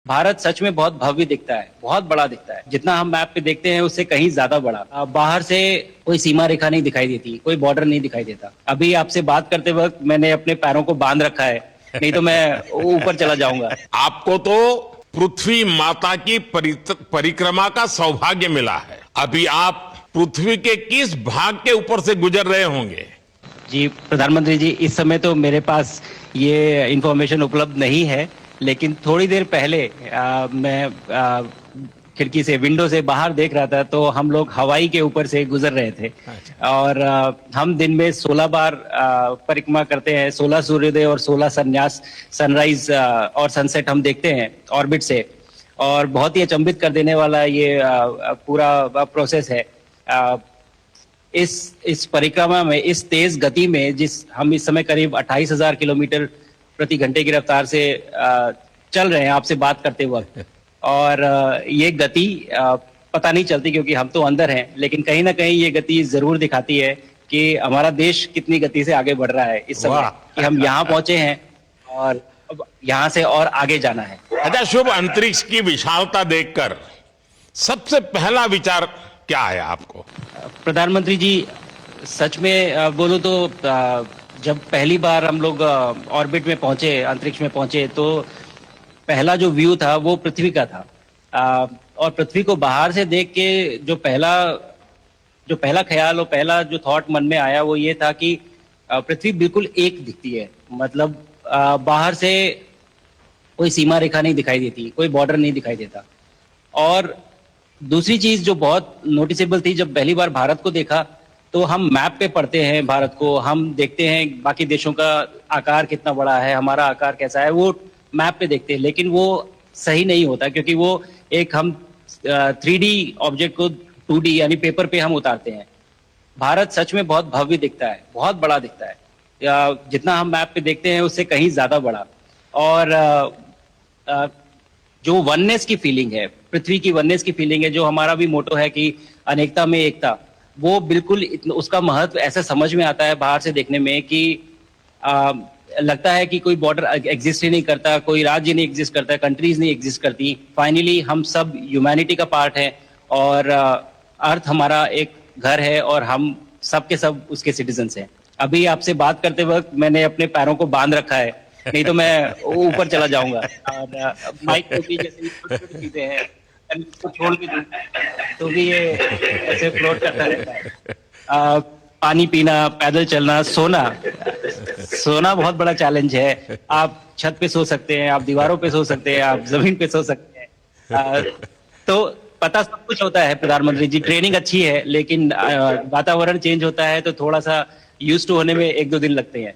भारत सच में बहुत भव्य दिखता है, बहुत बड़ा दिखता है। जितना हम मैप पे देखते हैं उससे कहीं ज्यादा बड़ा। बाहर से कोई सीमा रेखा नहीं दिखाई देती, कोई बॉर्डर नहीं दिखाई देता। अभी आपसे बात करते वक्त मैंने अपने पैरों को बांध रखा है, नहीं तो मैं ऊपर चला जाऊंगा। आपको तो पृथ्वी माता की परिक्रमा का सौभाग्य मिला है। अभी आप पृथ्वी के किस भाग के ऊपर से गुजर रहे होंगे? जी प्रधानमंत्री जी, इस समय तो मेरे पास ये इंफॉर्मेशन उपलब्ध नहीं है, लेकिन थोड़ी देर पहले मैं खिड़की से, विंडो से बाहर देख रहा था तो हम लोग हवाई के ऊपर से गुजर रहे थे। और हम दिन में 16 बार परिक्रमा करते हैं, 16 सूर्योदय और 16 संन्यास, सनराइज और सनसेट हम देखते हैं ऑर्बिट से। और बहुत ही अचंभित कर देने वाला ये पूरा प्रोसेस है। इस परिक्रमा में, इस तेज गति में, जिस हम इस समय करीब 28,000 किलोमीटर प्रति घंटे की रफ्तार से चल रहे हैं आपसे बात करते वक्त, और ये गति पता नहीं चलती क्योंकि हम तो अंदर हैं, लेकिन कहीं ना कहीं ये गति जरूर दिखाती है कि हमारा देश कितनी गति से आगे बढ़ रहा है इस समय, कि हम यहाँ पहुंचे हैं और अब यहाँ से और आगे जाना है। अच्छा शुभ, अंतरिक्ष की विशालता देखकर सबसे पहला विचार क्या है आपको? प्रधानमंत्री जी, सच में बोलूं तो जब पहली बार हम लोग ऑर्बिट में पहुंचे, अंतरिक्ष में पहुंचे, तो पहला जो व्यू था वो पृथ्वी का था। और पृथ्वी को बाहर से देख के जो पहला ख्याल और पहला जो थॉट मन में आया वो ये था कि पृथ्वी बिल्कुल एक दिखती है। मतलब बाहर से कोई सीमा रेखा नहीं दिखाई देती, कोई बॉर्डर नहीं दिखाई देता। और दूसरी चीज जो बहुत नोटिसेबल थी, जब पहली बार भारत को देखा तो हम मैप पे पढ़ते हैं भारत को, हम देखते हैं बाकी देशों का आकार कितना बड़ा है, हमारा आकार कैसा है, वो मैप पे देखते हैं, लेकिन वो सही नहीं होता क्योंकि वो एक हम 3D ऑब्जेक्ट को 2D यानी पेपर पे हम उतारते हैं। भारत सच में बहुत भव्य दिखता है, बहुत बड़ा दिखता है। जितना हम मैप पे देखते हैं उससे कहीं ज्यादा बड़ा। और जो वननेस की फीलिंग है, पृथ्वी की वननेस की फीलिंग है, जो हमारा भी मोटो है कि अनेकता में एकता, वो बिल्कुल उसका महत्व ऐसा समझ में आता है बाहर से देखने में कि लगता है कि कोई बॉर्डर एग्जिस्ट ही नहीं करता, कोई राज्य नहीं एग्जिस्ट करता, कंट्रीज नहीं एग्जिस्ट करती। फाइनली हम सब ह्यूमैनिटी का पार्ट है और अर्थ हमारा एक घर है और हम सब के सब उसके सिटीजन्स हैं। अभी आपसे बात करते वक्त मैंने अपने पैरों को बांध रखा है, नहीं तो मैं ऊपर चला जाऊंगा। और माइक टोपी जैसी छोटी चीजें हैं, इसको छोड़ के दूं तो भी ये ऐसे फ्लोट करता रहता है। पानी पीना, पैदल चलना, सोना बहुत बड़ा चैलेंज है। आप छत पे सो सकते हैं, आप दीवारों पे सो सकते हैं, आप जमीन पे सो सकते हैं। तो पता सब कुछ होता है प्रधानमंत्री जी, ट्रेनिंग अच्छी है, लेकिन वातावरण चेंज होता है तो थोड़ा सा यूज्ड टू होने में 1-2 दिन लगते हैं।